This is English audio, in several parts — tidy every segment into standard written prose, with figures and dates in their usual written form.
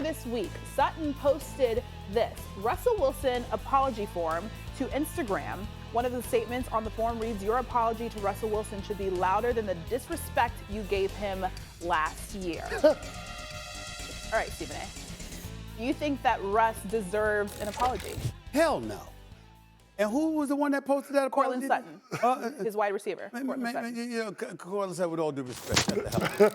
this week, Sutton posted this Russell Wilson apology form to Instagram. One of the statements on the form reads, "Your apology to Russell Wilson should be louder than the disrespect you gave him last year." All right, Stephen A. Do you think that Russ deserves an apology? Hell no. And who was the one that posted that apology? Courtland Sutton, his wide receiver. Courtland Sutton, with all due respect, shut the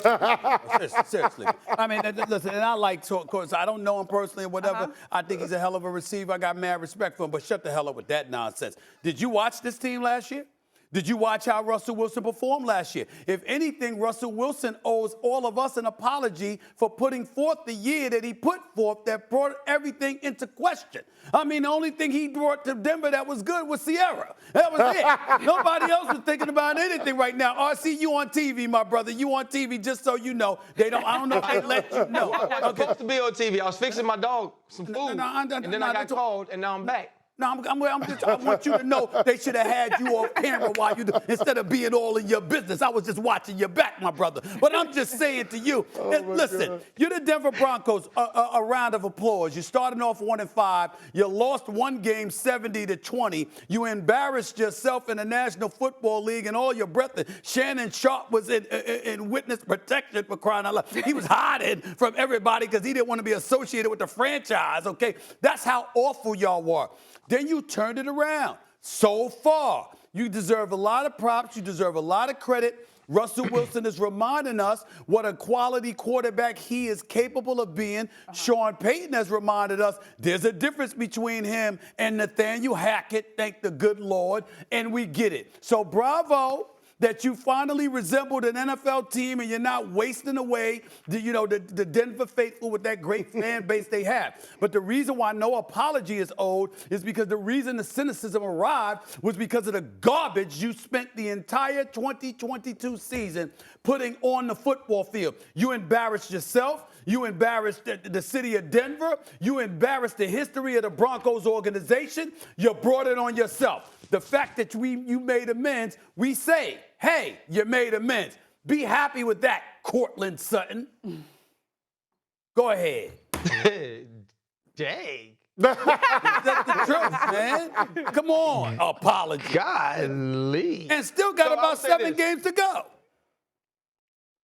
hell up. Seriously. I mean, listen, and I like Courtland. I don't know him personally or whatever. I think he's a hell of a receiver. I got mad respect for him, but shut the hell up with that nonsense. Did you watch this team last year? Did you watch how Russell Wilson performed last year? If anything, Russell Wilson owes all of us an apology for putting forth the year that he put forth that brought everything into question. I mean, the only thing he brought to Denver that was good was Sierra. That was it. Nobody else was thinking about anything right now. RC, you on TV, my brother. You on TV, just so you know. I don't know if they let you know. I was supposed to be on TV. I was fixing my dog some food, and then I got called, and now I'm back. No, I want you to know they should have had you off camera while you instead of being all in your business. I was just watching your back, my brother. But I'm just saying to you, listen, you're the Denver Broncos. A round of applause. You're starting off 1-5. You lost one game 70-20. You embarrassed yourself in the National Football League and all your brethren. Shannon Sharp was in witness protection, for crying out loud. He was hiding from everybody because he didn't want to be associated with the franchise, okay? That's how awful y'all were. Then you turned it around. So far, you deserve a lot of props. You deserve a lot of credit. Russell Wilson is reminding us what a quality quarterback he is capable of being. Sean Payton has reminded us there's a difference between him and Nathaniel Hackett, thank the good Lord, and we get it. So bravo that you finally resembled an NFL team and you're not wasting away the Denver faithful with that great fan base they have. But the reason why no apology is owed is because the reason the cynicism arrived was because of the garbage you spent the entire 2022 season putting on the football field. You embarrassed yourself. You embarrassed the city of Denver. You embarrassed the history of the Broncos organization. You brought it on yourself. The fact that you made amends, we say, hey, you made amends. Be happy with that, Courtland Sutton. Go ahead. Dang. That's the truth, man. Come on. Apology. Golly. And still got about 7 games to go.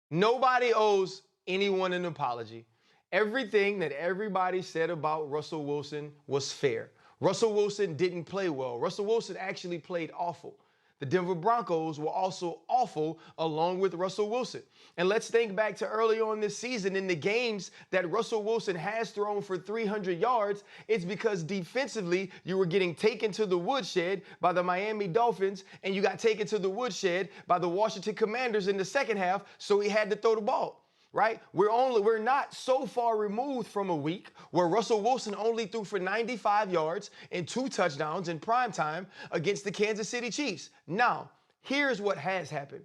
Nobody owes anyone an apology. Everything that everybody said about Russell Wilson was fair. Russell Wilson didn't play well. Russell Wilson actually played awful. The Denver Broncos were also awful along with Russell Wilson. And let's think back to early on this season in the games that Russell Wilson has thrown for 300 yards. It's because defensively you were getting taken to the woodshed by the Miami Dolphins and you got taken to the woodshed by the Washington Commanders in the second half, so he had to throw the ball. Right? We're not so far removed from a week where Russell Wilson only threw for 95 yards and 2 touchdowns in prime time against the Kansas City Chiefs. Now, here's what has happened.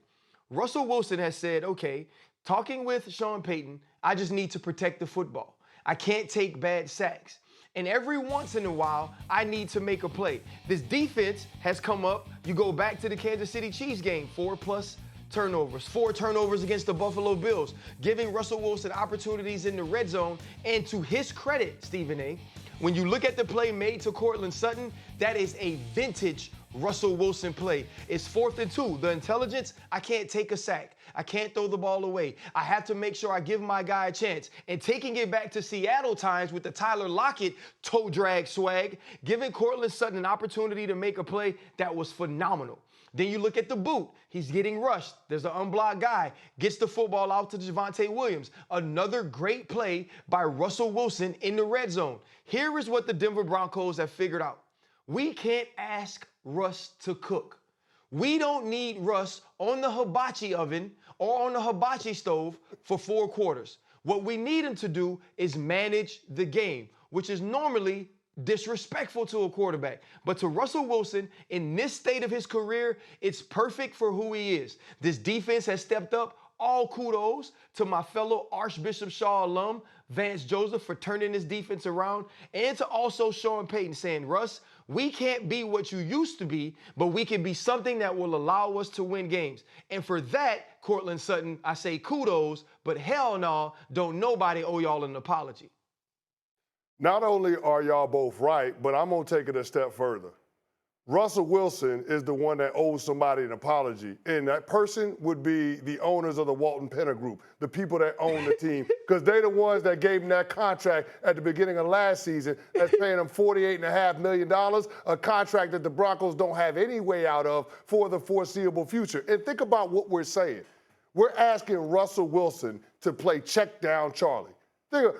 Russell Wilson has said, okay, talking with Sean Payton, I just need to protect the football. I can't take bad sacks. And every once in a while, I need to make a play. This defense has come up. You go back to the Kansas City Chiefs game, 4+ turnovers, 4 turnovers against the Buffalo Bills, giving Russell Wilson opportunities in the red zone. And to his credit, Stephen A., when you look at the play made to Courtland Sutton, that is a vintage Russell Wilson play. It's 4th and 2. The intelligence, I can't take a sack. I can't throw the ball away. I have to make sure I give my guy a chance. And taking it back to Seattle times with the Tyler Lockett toe drag swag, giving Courtland Sutton an opportunity to make a play that was phenomenal. Then you look at the boot. He's getting rushed. There's an unblocked guy. Gets the football out to Javonte Williams. Another great play by Russell Wilson in the red zone. Here is what the Denver Broncos have figured out. We can't ask Russ to cook. We don't need Russ on the hibachi oven or on the hibachi stove for 4 quarters. What we need him to do is manage the game, which is normally disrespectful to a quarterback. But to Russell Wilson, in this state of his career, it's perfect for who he is. This defense has stepped up. All kudos to my fellow Archbishop Shaw alum, Vance Joseph, for turning this defense around, and to also Sean Payton saying, Russ, we can't be what you used to be, but we can be something that will allow us to win games. And for that, Courtland Sutton, I say kudos, but hell no, don't nobody owe y'all an apology. Not only are y'all both right, but I'm going to take it a step further. Russell Wilson is the one that owes somebody an apology, and that person would be the owners of the Walton Penner Group, the people that own the team, because they're the ones that gave him that contract at the beginning of last season that's paying him $48.5 million, a contract that the Broncos don't have any way out of for the foreseeable future. And think about what we're saying. We're asking Russell Wilson to play check down Charlie.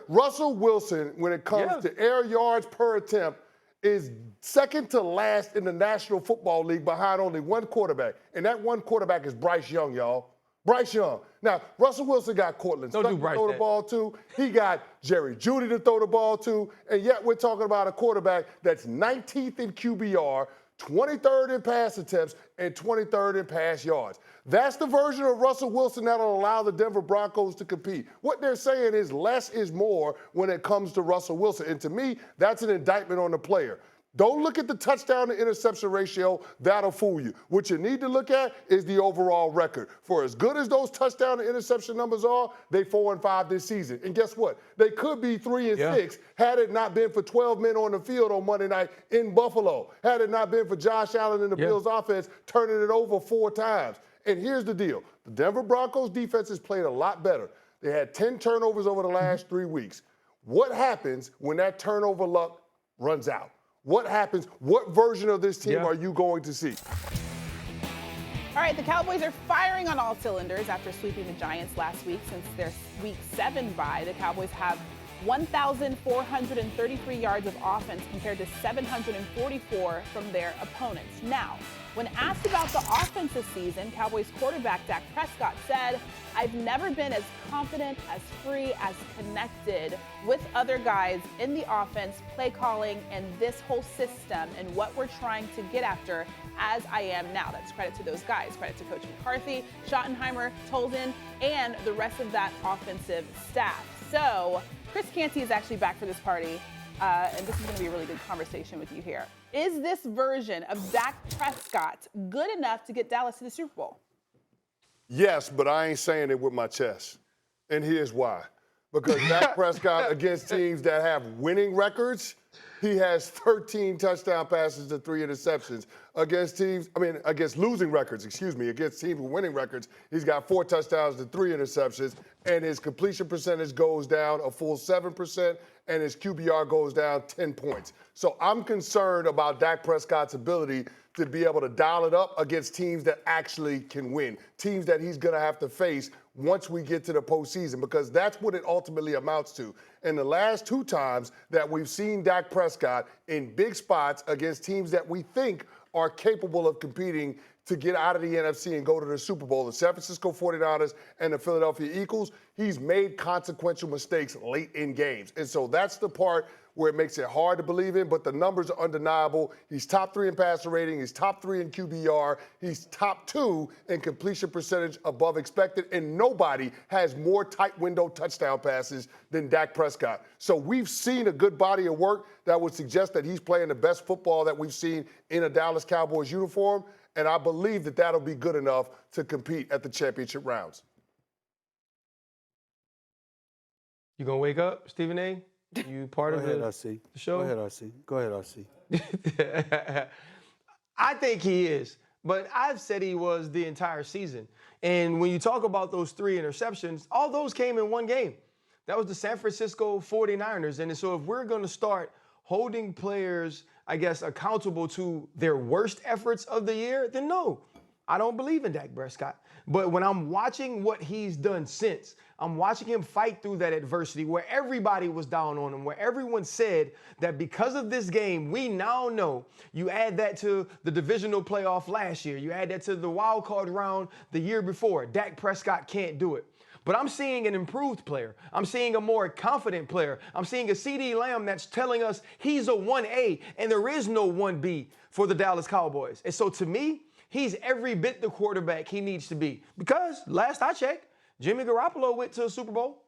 Russell Wilson, when it comes to air yards per attempt, is second to last in the National Football League behind only one quarterback. And that one quarterback is Bryce Young, y'all. Bryce Young. Now, Russell Wilson got Courtland Sutton to throw the ball to. He got Jerry Jeudy to throw the ball to. And yet we're talking about a quarterback that's 19th in QBR, 23rd in pass attempts, and 23rd in pass yards. That's the version of Russell Wilson that'll allow the Denver Broncos to compete. What they're saying is less is more when it comes to Russell Wilson. And to me, that's an indictment on the player. Don't look at the touchdown to interception ratio. That'll fool you. What you need to look at is the overall record. For as good as those touchdown to interception numbers are, they 4-5 this season. And guess what? They could be 3-6 had it not been for 12 men on the field on Monday night in Buffalo. Had it not been for Josh Allen and the Bills offense turning it over 4 times. And here's the deal. The Denver Broncos defense has played a lot better. They had 10 turnovers over the last 3 weeks. What happens when that turnover luck runs out? What happens? What version of this team are you going to see? All right, the Cowboys are firing on all cylinders after sweeping the Giants last week. Since their Week 7 bye, the Cowboys have 1,433 yards of offense compared to 744 from their opponents. Now, when asked about the offense this season, Cowboys quarterback Dak Prescott said, "I've never been as confident, as free, as connected with other guys in the offense, play calling, and this whole system and what we're trying to get after as I am now." That's credit to those guys. Credit to Coach McCarthy, Schottenheimer, Tolden, and the rest of that offensive staff. So Chris Canty is actually back for this party, and this is going to be a really good conversation with you here. Is this version of Dak Prescott good enough to get Dallas to the Super Bowl? Yes, but I ain't saying it with my chest. And here's why. Because Dak Prescott, against teams that have winning records, he has 13 touchdown passes to 3 interceptions. Against losing records, against teams with winning records, he's got 4 touchdowns to 3 interceptions, and his completion percentage goes down a full 7%, and his QBR goes down 10 points. So I'm concerned about Dak Prescott's ability to be able to dial it up against teams that actually can win, teams that he's going to have to face once we get to the postseason, because that's what it ultimately amounts to. And the last 2 times that we've seen Dak Prescott in big spots against teams that we think are capable of competing to get out of the NFC and go to the Super Bowl, the San Francisco 49ers and the Philadelphia Eagles, he's made consequential mistakes late in games. And so that's the part where it makes it hard to believe in, but the numbers are undeniable. He's top 3 in passer rating. He's top 3 in QBR. He's top 2 in completion percentage above expected, and nobody has more tight window touchdown passes than Dak Prescott. So we've seen a good body of work that would suggest that he's playing the best football that we've seen in a Dallas Cowboys uniform, and I believe that that'll be good enough to compete at the championship rounds. You gonna wake up, Stephen A? You part of the show? Go ahead, RC. Go ahead, RC. I think he is, but I've said he was the entire season. And when you talk about those 3 interceptions, all those came in one game. That was the San Francisco 49ers. And so if we're going to start holding players, I guess, accountable to their worst efforts of the year, then no, I don't believe in Dak Prescott. But when I'm watching what he's done since, I'm watching him fight through that adversity where everybody was down on him, where everyone said that because of this game, we now know. You add that to the divisional playoff last year. You add that to the wild card round the year before. Dak Prescott can't do it. But I'm seeing an improved player. I'm seeing a more confident player. I'm seeing a CeeDee Lamb that's telling us he's a 1A and there is no 1B for the Dallas Cowboys. And so to me, he's every bit the quarterback he needs to be. Because last I checked, Jimmy Garoppolo went to a Super Bowl.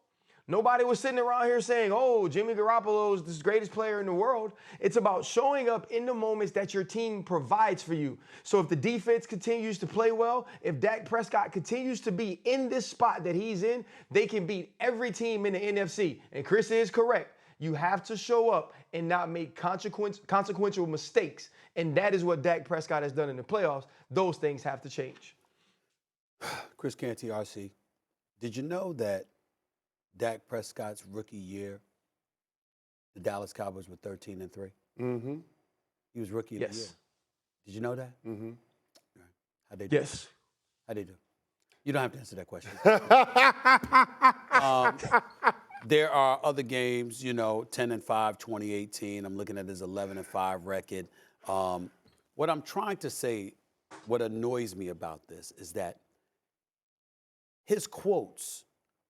Nobody was sitting around here saying, oh, Jimmy Garoppolo is the greatest player in the world. It's about showing up in the moments that your team provides for you. So if the defense continues to play well, if Dak Prescott continues to be in this spot that he's in, they can beat every team in the NFC. And Chris is correct. You have to show up and not make consequential mistakes. And that is what Dak Prescott has done in the playoffs. Those things have to change. Chris Canty, RC, did you know that Dak Prescott's rookie year, the Dallas Cowboys were 13-3? Mm-hmm. He was rookie of the year. Did you know that? Mm-hmm. How'd they do? Yes. How'd they do? You don't have to answer that question. There are other games, 10-5, 2018. I'm looking at his 11-5 record. What I'm trying to say, what annoys me about this is that his quotes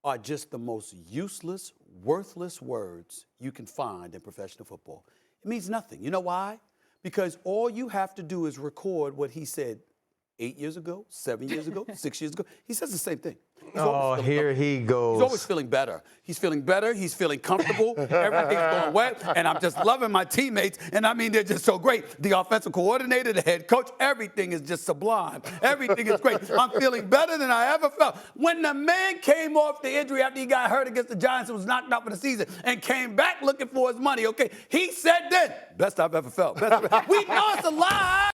are just the most useless, worthless words you can find in professional football. It means nothing. You know why? Because all you have to do is record what he said 8 years ago, 7 years ago, 6 years ago. He says the same thing. Oh, here he goes. He's always feeling better. He's feeling better. He's feeling comfortable. Everything's going well. And I'm just loving my teammates. And I mean, they're just so great. The offensive coordinator, the head coach, everything is just sublime. Everything is great. I'm feeling better than I ever felt. When the man came off the injury after he got hurt against the Giants and was knocked out for the season and came back looking for his money, okay, he said then, best I've ever felt. We know it's a lie.